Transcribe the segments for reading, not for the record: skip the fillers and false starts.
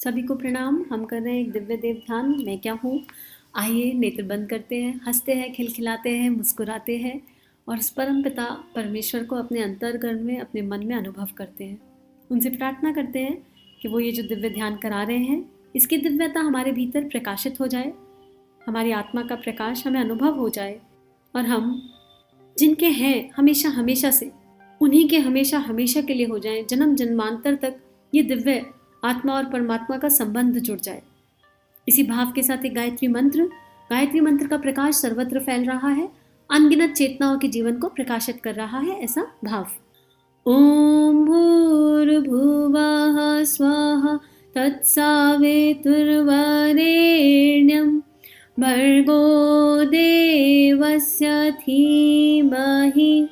सभी को प्रणाम। हम कर रहे हैं एक दिव्य देव ध्यान। मैं क्या हूँ, आइए नेत्र बंद करते हैं, हंसते हैं, खिलखिलाते हैं, मुस्कुराते हैं और उस परम पिता परमेश्वर को अपने अंतर्गण में, अपने मन में अनुभव करते हैं। उनसे प्रार्थना करते हैं कि वो ये जो दिव्य ध्यान करा रहे हैं, इसकी दिव्यता हमारे भीतर प्रकाशित हो जाए, हमारी आत्मा का प्रकाश हमें अनुभव हो जाए और हम जिनके हैं हमेशा हमेशा से, उन्हीं के हमेशा हमेशा के लिए हो जाएं। जन्म जन्मांतर तक ये दिव्य आत्मा और परमात्मा का संबंध जुड़ जाए। इसी भाव के साथ एक गायत्री मंत्र का प्रकाश सर्वत्र फैल रहा है, अनगिनत चेतनाओं के जीवन को प्रकाशित कर रहा है, ऐसा भाव। ओम भूर्भुवः स्वः तत्सवितुर्वरेण्यं भर्गो देवस्य धीमहि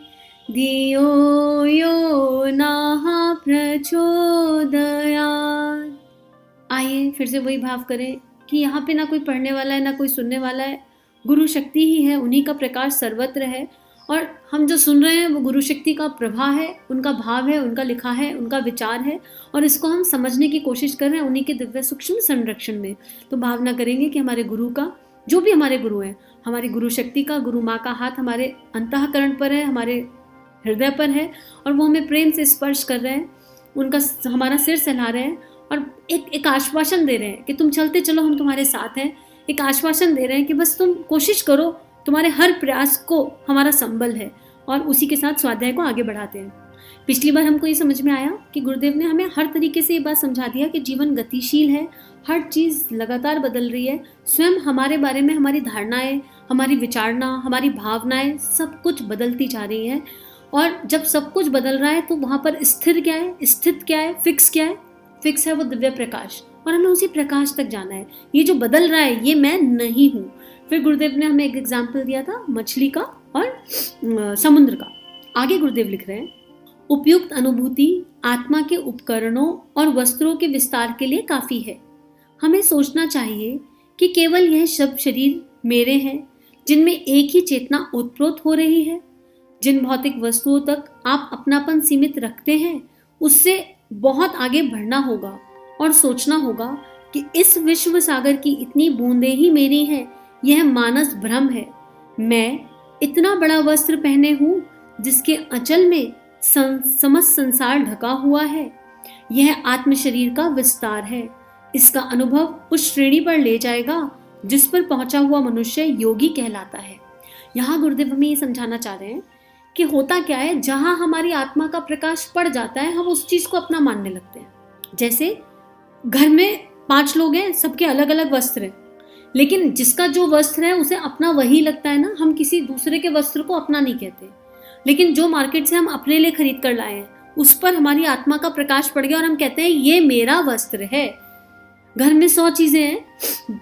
धियो यो नः प्रचोदयात्। आइए फिर से वही भाव करें कि यहाँ पे ना कोई पढ़ने वाला है, ना कोई सुनने वाला है। गुरु शक्ति ही है, उन्हीं का प्रकाश सर्वत्र है और हम जो सुन रहे हैं वो गुरु शक्ति का प्रभाव है, उनका भाव है, उनका लिखा है, उनका विचार है और इसको हम समझने की कोशिश कर रहे हैं उन्हीं के दिव्य सूक्ष्म संरक्षण में। तो भावना करेंगे कि हमारे गुरु का, जो भी हमारे गुरु हैं, हमारी गुरु शक्ति का, गुरु माँ का हाथ हमारे अंतःकरण पर है, हमारे हृदय पर है और वो हमें प्रेम से स्पर्श कर रहे हैं, उनका हमारा सिर सहला रहे हैं और एक आश्वासन दे रहे हैं कि तुम चलते चलो, हम तुम्हारे साथ हैं। एक आश्वासन दे रहे हैं कि बस तुम कोशिश करो, तुम्हारे हर प्रयास को हमारा संबल है और उसी के साथ स्वाध्याय को आगे बढ़ाते हैं। पिछली बार हमको ये समझ में आया कि गुरुदेव ने हमें हर तरीके से ये बात समझा दिया कि जीवन गतिशील है, हर चीज़ लगातार बदल रही है, स्वयं हमारे बारे में हमारी धारणाएं, हमारी विचारना, हमारी भावनाएं सब कुछ बदलती जा रही हैं और जब सब कुछ बदल रहा है तो वहाँ पर स्थिर क्या है, स्थित क्या है, फिक्स क्या है? फिक्स है वो दिव्य प्रकाश और हमें उसी प्रकाश तक जाना है। ये जो बदल रहा है ये मैं नहीं हूँ। फिर गुरुदेव ने हमें एक एग्जाम्पल दिया था मछली का और समुद्र का। आगे गुरुदेव लिख रहे हैं, उपयुक्त अनुभूति आत्मा के उपकरणों और वस्त्रों के विस्तार के लिए काफ़ी है। हमें सोचना चाहिए कि केवल यह सब शरीर मेरे हैं जिनमें एक ही चेतना ओतप्रोत हो रही है। जिन भौतिक वस्तुओं तक आप अपनापन सीमित रखते हैं उससे बहुत आगे बढ़ना होगा और सोचना होगा कि इस विश्व सागर की इतनी बूंदें ही मेरी हैं। यह मानस भ्रम है। मैं इतना बड़ा वस्त्र पहने हूँ जिसके अंचल में समस्त संसार ढका हुआ है। यह आत्म शरीर का विस्तार है। इसका अनुभव उस श्रेणी पर ले जाएगा जिस पर पहुंचा हुआ मनुष्य योगी कहलाता है। यहाँ गुरुदेव हमें ये समझाना चाह रहे हैं कि होता क्या है, जहां हमारी आत्मा का प्रकाश पड़ जाता है हम उस चीज को अपना मानने लगते हैं। जैसे घर में 5 लोग हैं, सबके अलग अलग वस्त्र हैं, लेकिन जिसका जो वस्त्र है उसे अपना वही लगता है ना, हम किसी दूसरे के वस्त्र को अपना नहीं कहते। लेकिन जो मार्केट से हम अपने लिए खरीद कर लाए हैं उस पर हमारी आत्मा का प्रकाश पड़ गया और हम कहते हैं ये मेरा वस्त्र है। घर में 100 चीजें हैं,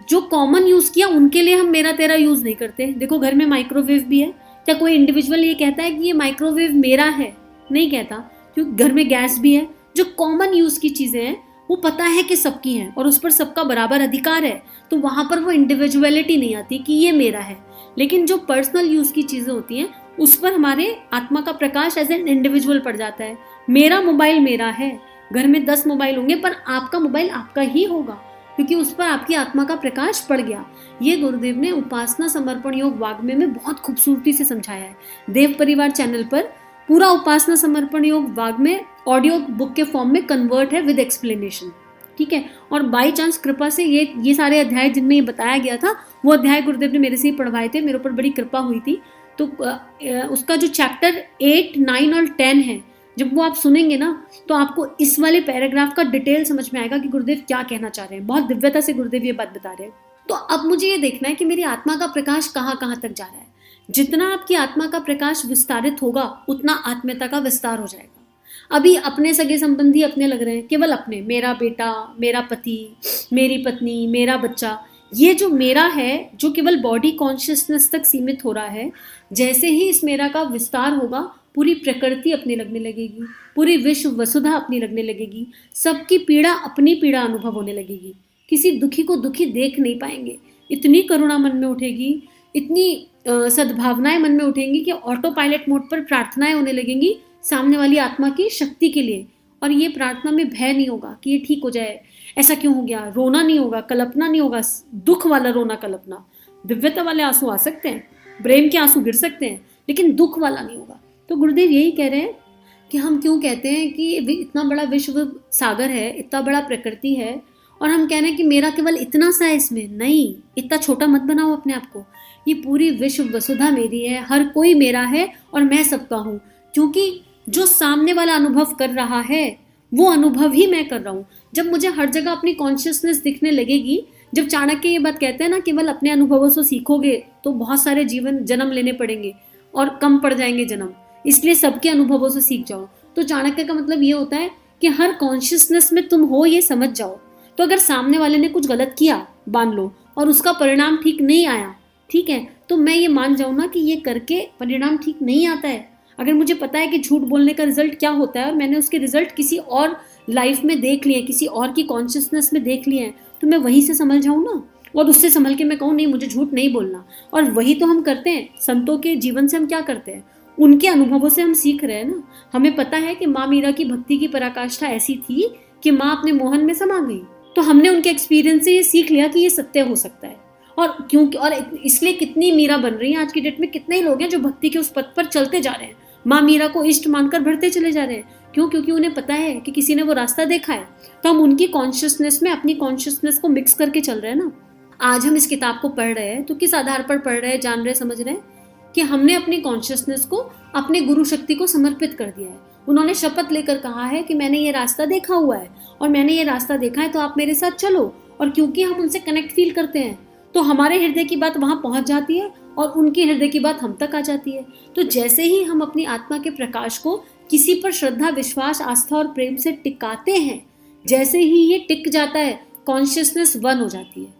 जो कॉमन यूज किया उनके लिए हम मेरा तेरा यूज नहीं करते। देखो घर में माइक्रोवेव भी है, क्या कोई इंडिविजुअल ये कहता है कि ये माइक्रोवेव मेरा है? नहीं कहता, क्योंकि घर में गैस भी है। जो कॉमन यूज की चीजें हैं वो पता है कि सबकी हैं और उस पर सबका बराबर अधिकार है, तो वहां पर वो इंडिविजुअलिटी नहीं आती कि ये मेरा है। लेकिन जो पर्सनल यूज की चीजें होती हैं उस पर हमारे आत्मा का प्रकाश एज एन इंडिविजुअल पड़ जाता है। मेरा मोबाइल मेरा है, घर में 10 मोबाइल होंगे पर आपका मोबाइल आपका ही होगा क्योंकि उस पर आपकी आत्मा का प्रकाश पड़ गया। ये गुरुदेव ने उपासना समर्पण योग वाग्मय में बहुत खूबसूरती से समझाया है। देव परिवार चैनल पर पूरा उपासना समर्पण योग वाग्मय ऑडियो बुक के फॉर्म में कन्वर्ट है विद एक्सप्लेनेशन, ठीक है। और बाई चांस कृपा से ये सारे अध्याय जिनमें ये बताया गया था वो अध्याय गुरुदेव ने मेरे से ही पढ़वाए थे, मेरे ऊपर बड़ी कृपा हुई थी। तो उसका जो चैप्टर 8, 9 और 10 है, जब वो आप सुनेंगे ना तो आपको इस वाले पैराग्राफ का डिटेल समझ में आएगा कि गुरुदेव क्या कहना चाह रहे हैं। बहुत दिव्यता से गुरुदेव ये बात बता रहे हैं। तो अब मुझे ये देखना है कि मेरी आत्मा का प्रकाश कहाँ कहाँ तक जा रहा है। जितना आपकी आत्मा का प्रकाश विस्तारित होगा उतना आत्मीयता का विस्तार हो जाएगा। अभी अपने सगे संबंधी अपने लग रहे हैं, केवल अपने, मेरा बेटा, मेरा पति, मेरी पत्नी, मेरा बच्चा, ये जो मेरा है जो केवल बॉडी कॉन्शियसनेस तक सीमित हो रहा है। जैसे ही इस मेरा का विस्तार होगा पूरी प्रकृति अपनी लगने लगेगी, पूरी विश्व वसुधा अपनी लगने लगेगी, सबकी पीड़ा अपनी पीड़ा अनुभव होने लगेगी। किसी दुखी को दुखी देख नहीं पाएंगे। इतनी करुणा मन में उठेगी, इतनी सद्भावनाएं मन में उठेंगी कि ऑटो पायलट मोड पर प्रार्थनाएं होने लगेंगी सामने वाली आत्मा की शक्ति के लिए और ये प्रार्थना में भय नहीं होगा कि ये ठीक हो जाए, ऐसा क्यों हो गया, रोना नहीं होगा, कल्पना नहीं होगा, दुख वाला रोना कल्पना। दिव्यता वाले आंसू आ सकते हैं, प्रेम के आंसू गिर सकते हैं, लेकिन दुख वाला नहीं होगा। तो गुरुदेव यही कह रहे हैं कि हम क्यों कहते हैं कि इतना बड़ा विश्व सागर है, इतना बड़ा प्रकृति है, और हम कह रहे हैं कि मेरा केवल इतना सा है इसमें। नहीं, इतना छोटा मत बनाओ अपने आप को। ये पूरी विश्व वसुधा मेरी है, हर कोई मेरा है और मैं सबका हूँ। क्योंकि जो सामने वाला अनुभव कर रहा है वो अनुभव ही मैं कर रहा हूँ। जब मुझे हर जगह अपनी कॉन्शियसनेस दिखने लगेगी, जब चाणक्य ये बात कहते हैं ना, केवल अपने अनुभवों से सीखोगे तो बहुत सारे जन्म लेने पड़ेंगे और कम पड़ जाएंगे जन्म, इसलिए सबके अनुभवों से सीख जाओ। तो चाणक्य का मतलब ये होता है कि हर कॉन्शियसनेस में तुम हो, ये समझ जाओ। तो अगर सामने वाले ने कुछ गलत किया मान लो और उसका परिणाम ठीक नहीं आया, ठीक है, तो मैं ये मान जाऊँ ना कि ये करके परिणाम ठीक नहीं आता है। अगर मुझे पता है कि झूठ बोलने का रिजल्ट क्या होता है और मैंने उसके रिजल्ट किसी और लाइफ में देख लिए, किसी और की कॉन्शियसनेस में देख लिए हैं, तो मैं वहीं से संभल जाऊँ ना, और उससे संभल के मैं कहूँ नहीं मुझे झूठ नहीं बोलना। और वही तो हम करते हैं। संतों के जीवन से हम क्या करते हैं, उनके अनुभवों से हम सीख रहे हैं ना। हमें पता है कि माँ मीरा की भक्ति की पराकाष्ठा ऐसी थी कि माँ अपने मोहन में समा गई, तो हमने उनके एक्सपीरियंस से ये सीख लिया कि ये सत्य हो सकता है। और क्योंकि और इसलिए कितनी मीरा बन रही है आज की डेट में, कितने ही लोग हैं जो भक्ति के उस पथ पर चलते जा रहे हैं, माँ मीरा को इष्ट मानकर बढ़ते चले जा रहे हैं। क्यों? क्योंकि उन्हें पता है कि किसी ने वो रास्ता देखा है। तो हम उनकी कॉन्शियसनेस में अपनी कॉन्शियसनेस को मिक्स करके चल रहे हैं ना। आज हम इस किताब को पढ़ रहे हैं तो किस आधार पर पढ़ रहे हैं, जान रहे, समझ रहे हैं कि हमने अपनी कॉन्शियसनेस को अपने गुरु शक्ति को समर्पित कर दिया है। उन्होंने शपथ लेकर कहा है कि मैंने ये रास्ता देखा हुआ है और मैंने ये रास्ता देखा है, तो आप मेरे साथ चलो। और क्योंकि हम उनसे कनेक्ट फील करते हैं तो हमारे हृदय की बात वहां पहुंच जाती है और उनके हृदय की बात हम तक आ जाती है। तो जैसे ही हम अपनी आत्मा के प्रकाश को किसी पर श्रद्धा, विश्वास, आस्था और प्रेम से टिकाते हैं, जैसे ही ये टिक जाता है, कॉन्शियसनेस वन हो जाती है।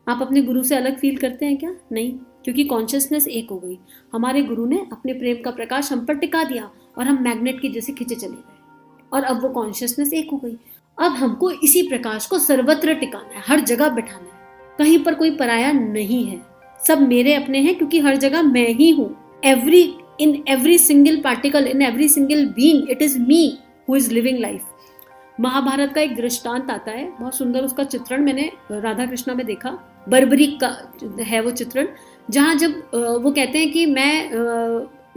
आप अपने गुरु से अलग फील करते हैं क्या? नहीं, क्योंकि कॉन्शियसनेस एक हो गई। हमारे गुरु ने अपने प्रेम का प्रकाश हम पर टिका दिया और हम मैग्नेट की जैसे खींचे चले गए, और अब वो कॉन्शियसनेस एक हो गई। अब हमको इसी प्रकाश को सर्वत्र टिकाना है, हर जगह बिठाना है। कहीं पर कोई पराया नहीं है, सब मेरे अपने हैं, क्योंकि हर जगह मैं ही हूँ। In every single particle, in every single being, it is me who is living life. Mahabharat का एक दृष्टांत आता है, बहुत सुंदर उसका चित्रण मैंने राधा कृष्णा में देखा। बर्बरी का है वो चित्रण, जहाँ जब वो कहते हैं कि मैं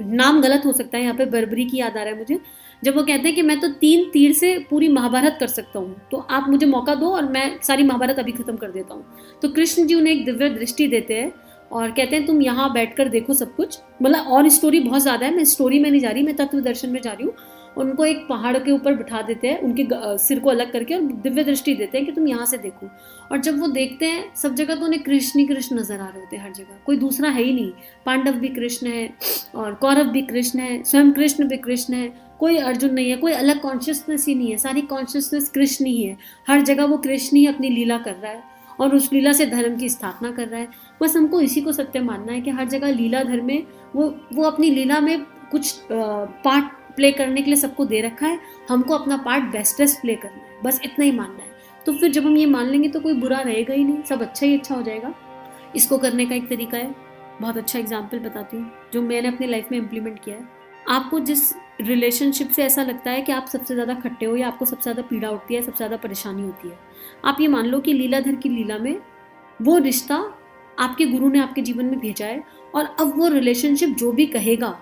नाम गलत हो सकता है यहाँ पे, बर्बरी की याद आ रहा है मुझे, जब वो कहते हैं कि मैं तो 3 तीर से पूरी महाभारत कर सकता हूँ, तो आप मुझे मौका दो और मैं सारी महाभारत अभी खत्म कर देता हूँ। तो कृष्ण जी उन्हें एक दिव्य दृष्टि देते हैं और कहते हैं तुम यहाँ बैठकर देखो सब कुछ। मतलब और स्टोरी बहुत ज़्यादा है, मैं स्टोरी में नहीं जा रही, मैं तत्व दर्शन में जा रही हूँ। उनको एक पहाड़ के ऊपर बिठा देते हैं, उनके सिर को अलग करके, और दिव्य दृष्टि देते हैं कि तुम यहाँ से देखो। और जब वो देखते हैं सब जगह, तो उन्हें कृष्ण ही कृष्ण नजर आ रहे होते हैं हर जगह, कोई दूसरा है ही नहीं। पांडव भी कृष्ण है और कौरव भी कृष्ण है, स्वयं कृष्ण भी कृष्ण है, कोई अर्जुन नहीं है, कोई अलग कॉन्शियसनेस ही नहीं है, सारी कॉन्शियसनेस कृष्ण ही है। हर जगह वो कृष्ण ही अपनी लीला कर रहा है और उस लीला से धर्म की स्थापना कर रहा है। बस हमको इसी को सत्य मानना है कि हर जगह लीला धर्म में वो अपनी लीला में कुछ पार्ट प्ले करने के लिए सबको दे रखा है, हमको अपना पार्ट बेस्टेस्ट प्ले करना है, बस इतना ही मानना है। तो फिर जब हम ये मान लेंगे तो कोई बुरा रहेगा ही नहीं, सब अच्छा ही अच्छा हो जाएगा। इसको करने का एक तरीका है, बहुत अच्छा एग्जाम्पल बताती हूँ जो मैंने अपनी लाइफ में इम्प्लीमेंट किया है। आपको जिस रिलेशनशिप से ऐसा लगता है कि आप सबसे ज़्यादा खट्टे हो या आपको सबसे ज़्यादा पीड़ा होती है, सबसे ज़्यादा परेशानी होती है, आप ये मान लो कि लीलाधर की लीला में वो रिश्ता आपके गुरु ने आपके जीवन में भेजा है, और अब वो रिलेशनशिप जो भी कहेगा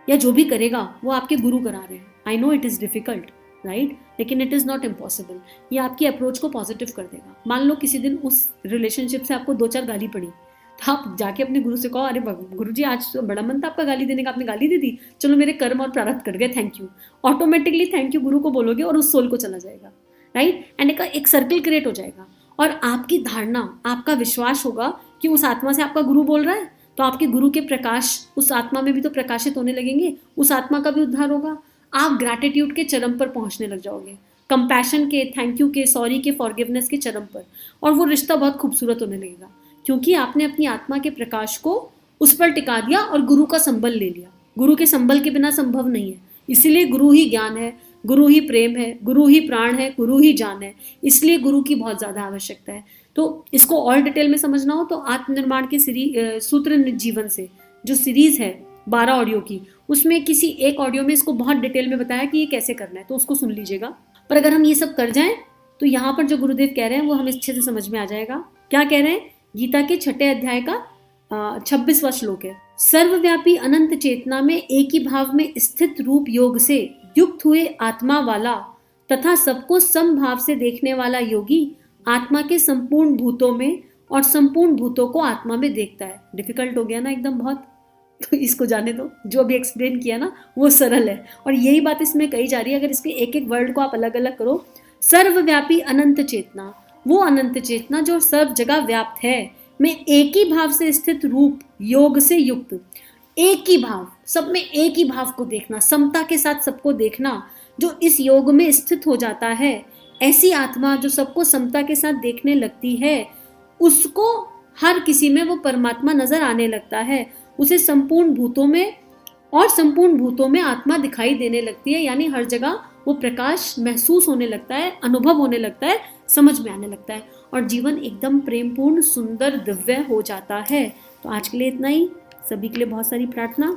या जो भी करेगा वो आपके गुरु करा रहे हैं। I know it is difficult, right, लेकिन इट इज़ नॉट इम्पॉसिबल। ये आपकी अप्रोच को पॉजिटिव कर देगा। मान लो किसी दिन उस रिलेशनशिप से आपको 2-4 गाली पड़ी, तो आप जाके अपने गुरु से कहो, अरे गुरु जी आज तो बड़ा मन था आपका गाली देने का, आपने गाली दे दी, चलो मेरे कर्म और प्रारब्ध कट गए, thank you. Automatically thank you गुरु को बोलोगे और उस सोल को चला जाएगा, राइट, एंड एक सर्कल क्रिएट हो जाएगा। और आपकी धारणा, आपका विश्वास होगा कि उस आत्मा से आपका गुरु बोल रहा है, तो आपके गुरु के प्रकाश उस आत्मा में भी तो प्रकाशित होने लगेंगे, उस आत्मा का भी उद्धार होगा। आप ग्रैटिट्यूड के चरम पर पहुंचने लग जाओगे, कंपैशन के, थैंक यू के, सॉरी के, फॉरगिवनेस के चरम पर, और वो रिश्ता बहुत खूबसूरत होने लगेगा, क्योंकि आपने अपनी आत्मा के प्रकाश को उस पर टिका दिया और गुरु का संबल ले लिया। गुरु के संबल के बिना संभव नहीं है, इसीलिए गुरु ही ज्ञान है, गुरु ही प्रेम है, गुरु ही प्राण है, गुरु ही जान है, इसलिए गुरु की बहुत ज़्यादा आवश्यकता है। तो इसको और डिटेल में समझना हो तो आत्मनिर्माण के सूत्र जीवन से जो सीरीज है 12 ऑडियो की, उसमें किसी एक ऑडियो में इसको बहुत डिटेल में बताया कि ये कैसे करना है, तो उसको सुन लीजिएगा। पर अगर हम ये सब कर जाएं तो यहाँ पर जो गुरुदेव कह रहे हैं वो हमें अच्छे से समझ में आ जाएगा। क्या कह रहे हैं? गीता के 6 अध्याय का 26वां श्लोक है, सर्वव्यापी अनंत चेतना में एक ही भाव में स्थित रूप योग से युक्त हुए आत्मा वाला तथा सबको समभाव से देखने वाला योगी आत्मा के संपूर्ण भूतों में और संपूर्ण भूतों को आत्मा में देखता है। डिफिकल्ट हो गया ना एकदम बहुत, तो इसको जाने दो, जो भी एक्सप्लेन किया ना वो सरल है और यही बात इसमें कही जा रही है। अगर इसके एक एक वर्ड को आप अलग अलग करो, सर्वव्यापी अनंत चेतना, वो अनंत चेतना जो सर्व जगह व्याप्त है, में एक ही भाव से स्थित रूप योग से युक्त, एक ही भाव, सब में एक ही भाव को देखना, समता के साथ सबको देखना, जो इस योग में स्थित हो जाता है, ऐसी आत्मा जो सबको समता के साथ देखने लगती है, उसको हर किसी में वो परमात्मा नजर आने लगता है, उसे संपूर्ण भूतों में और संपूर्ण भूतों में आत्मा दिखाई देने लगती है, यानी हर जगह वो प्रकाश महसूस होने लगता है, अनुभव होने लगता है, समझ में आने लगता है और जीवन एकदम प्रेमपूर्ण, सुंदर, दिव्य हो जाता है। तो आज के लिए इतना ही। सभी के लिए बहुत सारी प्रार्थना।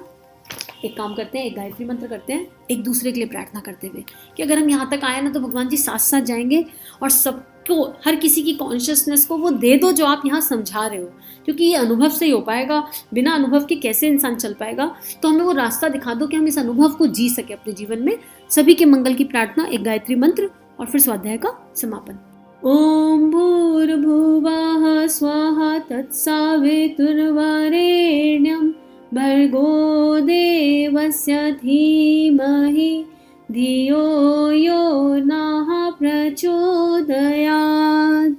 एक काम करते हैं, एक गायत्री मंत्र करते हैं एक दूसरे के लिए प्रार्थना करते हुए कि अगर हम यहाँ तक आए ना तो भगवान जी साथ साथ जाएंगे और सबको, हर किसी की कॉन्शियसनेस को वो दे दो जो आप यहाँ समझा रहे हो, क्योंकि ये अनुभव से ही हो पाएगा। बिना अनुभव के कैसे इंसान चल पाएगा? तो हमें वो रास्ता दिखा दो कि हम इस अनुभव को जी सके अपने जीवन में। सभी के मंगल की प्रार्थना, एक गायत्री मंत्र और फिर स्वाध्याय का समापन। ओम भूर्भुवः स्वाहा तत्सवितुर्वरेण्यं भर्गो देवस्य धीमहि धियो यो नः प्रचोदयात्।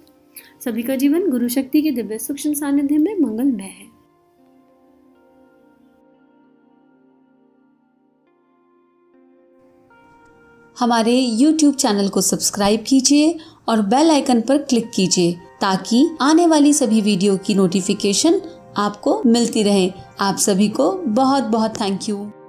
सभी का जीवन गुरु शक्ति के दिव्य सूक्ष्म सानिध्य में मंगलमय है। हमारे YouTube चैनल को सब्सक्राइब कीजिए और बेल आइकन पर क्लिक कीजिए ताकि आने वाली सभी वीडियो की नोटिफिकेशन आपको मिलती रहे। आप सभी को बहुत बहुत थैंक यू।